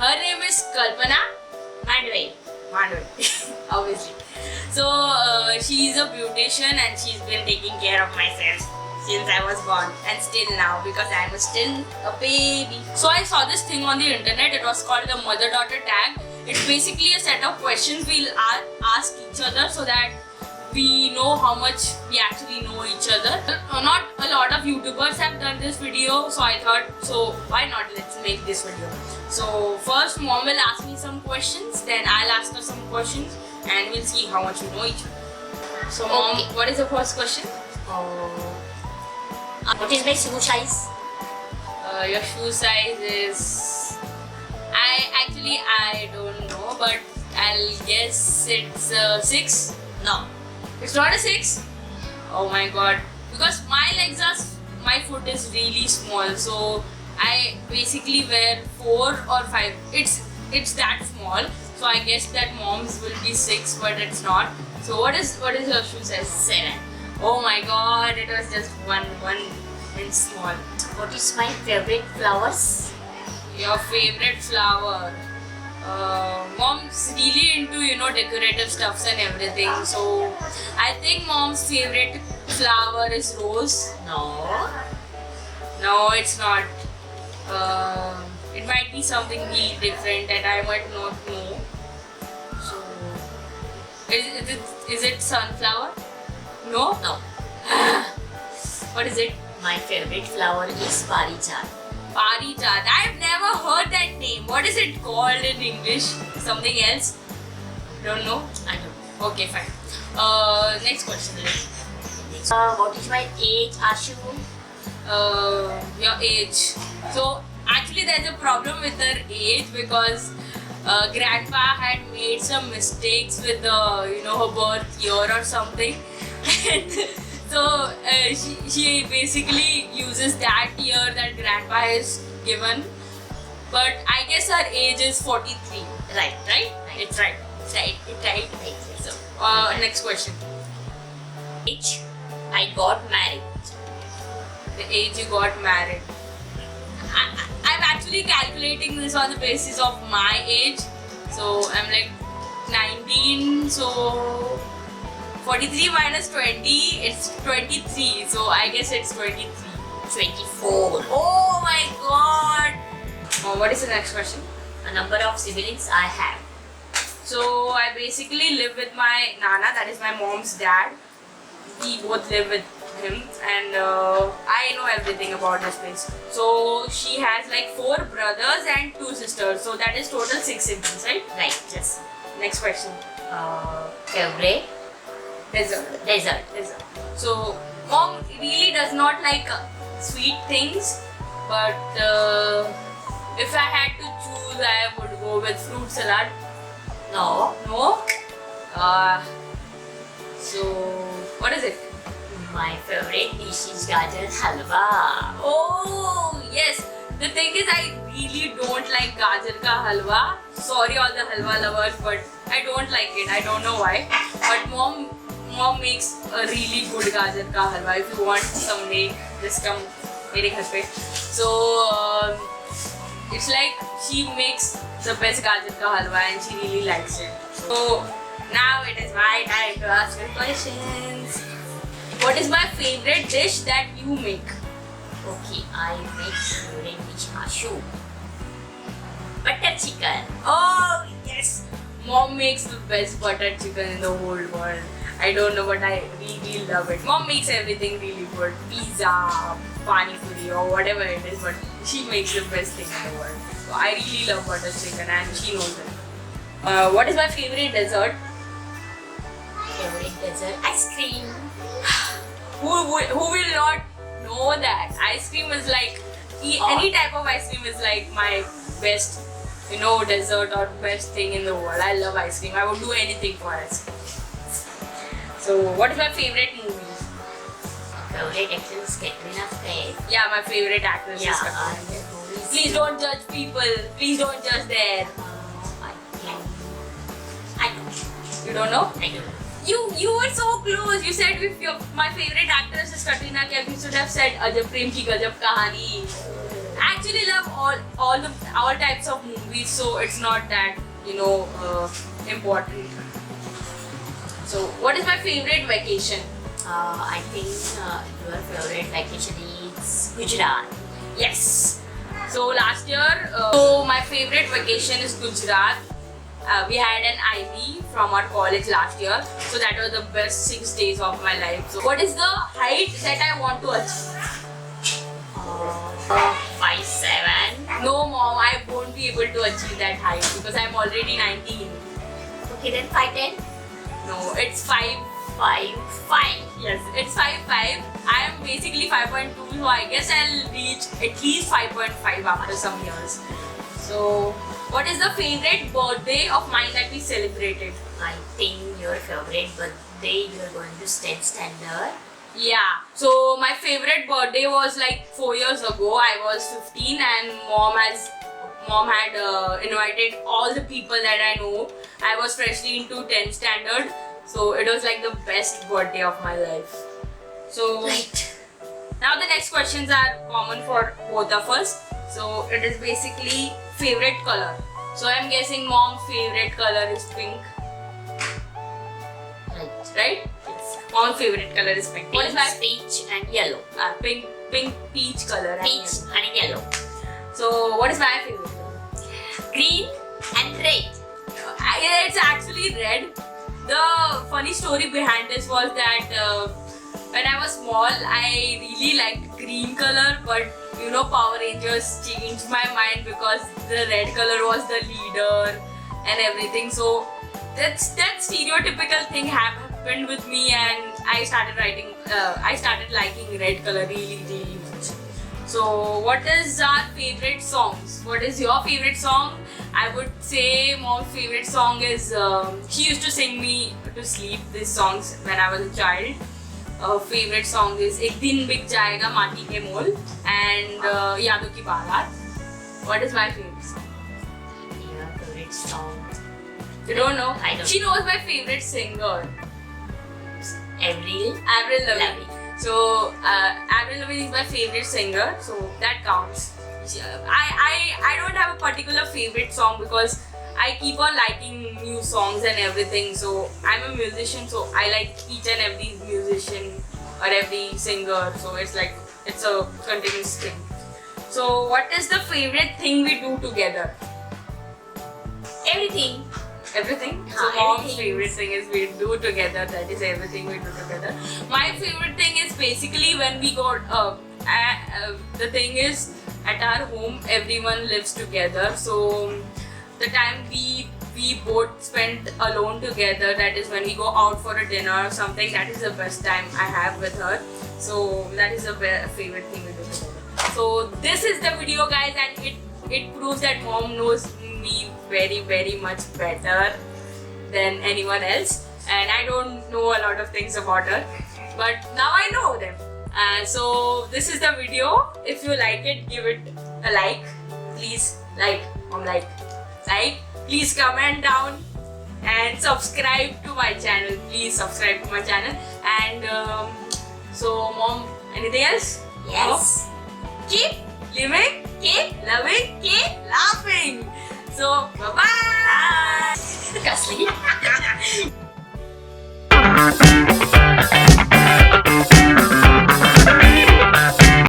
Her name is Kalpana Mandway. obviously. So she is a beautician and she's been taking care of myself since I was born and still now because I am still a baby. So I saw this thing on the internet. It was called the mother-daughter tag. It's basically a set of questions we'll ask each other so that we know how much we actually know each other. Not a lot of YouTubers have done this video, so I thought, so why not, let's make this video. So first mom will ask me some questions, then I'll ask her some questions and we'll see how much we know each other. So mom, Okay. what is the first question? What is my shoe size? Your shoe size is... I don't know, but I'll guess it's 6. No. It's not a 6? Oh my god. Because my foot is really small, so I basically wear 4 or 5. It's that small, so I guess that mom's will be 6, but it's not. So what is your shoe size? 7. Oh my god, it was just one inch small. What is my favorite flowers? Your favorite flower? Mom's really into decorative stuffs and everything. So I think mom's favorite flower is rose. No. No, it's not. It might be something really different and I might not know. So is it sunflower? No. No. What is it? My favorite flower is Parijat. Parijat. I've never heard that name. What is it called in English? Something else? Don't know? I don't know. Okay, fine. Next question. What is my age, Ashu? Your age. So actually there's a problem with her age because grandpa had made some mistakes with her birth year or something. And so she basically uses that year that grandpa has given. But I guess her age is 43. Right. It's right. So next question. Age, I got married. The age you got married. I'm actually calculating this on the basis of my age. So I'm like 19, so 43 minus 20, it's 23. So I guess it's 23. 24. Oh my god! What is the next question? A number of siblings I have. So I basically live with my Nana, that is my mom's dad. We both live with him and I know everything about this place. So she has like 4 brothers and 2 sisters. So that is total 6 siblings, right? Right, yes. Next question. Favorite Dessert. So mom really does not like sweet things, but if I had to choose, I would go with fruit salad. No. No? So what is it? My favorite dish is gajar halwa. Oh yes. The thing is, I really don't like gajar ka halwa. Sorry all the halwa lovers, but I don't like it. I don't know why. But mom makes a really good gajar ka halwa. If you want someday, just come mere ghar pe. So it's like she makes the best gajar ka halwa and she really likes it. So now it is my time to ask you questions. What is my favorite dish that you make? Okay, I make favorite dish Ashu. Butter chicken. Oh yes! Mom makes the best butter chicken in the whole world. I don't know, but I really love it. Mom makes everything really good. Pizza, pani puri or whatever it is, but she makes the best thing in the world. So I really love butter chicken and she knows it. What is my favorite dessert? Favorite dessert ice cream. Who will not know that? Ice cream is like, any type of ice cream is like my best, dessert or best thing in the world. I love ice cream. I would do anything for ice cream. So, what is my favorite movie? Favorite actress Katrina Kaif. Yeah, my favorite actress is Yeah. Katrina Kaif. Please don't judge people. Please don't judge there. I don't. You don't know? I don't know. You were so close. You said if my favorite actress is Katrina Kaif, you should have said Ajab Prem Ki Gajab Kahani. actually love all types of movies, so it's not that important. So, what is my favorite vacation? I think your favorite vacation is Gujarat. Yes. So last year, so my favorite vacation is Gujarat. We had an IB from our college last year, so that was the best 6 days of my life. So, what is the height that I want to achieve? 5'7". No, mom, I won't be able to achieve that height because I'm already 19. Okay, then 5'10". No, it's 5. 5'5". Yes, it's 5'5". I am basically 5.2, so I guess I'll reach at least 5.5 after some years. So, what is the favorite birthday of mine that we celebrated? I think your favorite birthday you're going to 10th standard. Yeah, so my favorite birthday was like 4 years ago. I was 15 and mom had invited all the people that I know. I was freshly into 10th standard, so it was like the best birthday of my life. So Right. now the next questions are common for both of us. So it is basically favorite color. So I'm guessing mom's favorite color is pink, right? Yes. Mom's favorite color is pink. What is my Peach and yellow. pink peach color? Peach and yellow. So what is my favorite color? Green and red. It's actually red. The funny story behind this was that when I was small, I really liked green color, but Power Rangers changed my mind because the red color was the leader and everything. So that stereotypical thing happened with me, and I started liking red color really, really much. So what is our favorite songs? What is your favorite song? I would say mom's favorite song is, she used to sing me to sleep these songs when I was a child. Favorite song is Ek Din Bik Jayega Mati Ke Mol and Yaadon Ki Baarat. What is my favorite song? Your favorite song. You don't know? I don't She knows my favorite singer, Avril Avril Lavigne. Lavigne. So Avril Lavigne is my favorite singer, so that counts. I don't have a particular favorite song because I keep on liking new songs and everything. So I'm a musician, so I like each and every musician or every singer. So it's a continuous thing. So what is the favorite thing we do together? Everything. Everything. So Haan, mom's everything. favorite thing is we do together. That is everything we do together. My favorite thing is basically when we go. The thing is, at our home everyone lives together. So the time we both spend alone together, that is when we go out for a dinner or something. That is the best time I have with her. So that is the favorite thing we do together. So this is the video, guys, and it proves that mom knows me very, very much better than anyone else, and I don't know a lot of things about her, but now I know them. So this is the video. If you like it, give it a like. Please like. Please comment down and subscribe to my channel. Please subscribe to my channel. And so mom, anything else? Yes. No? Keep living, keep loving, keep laughing. So bye bye. Bye.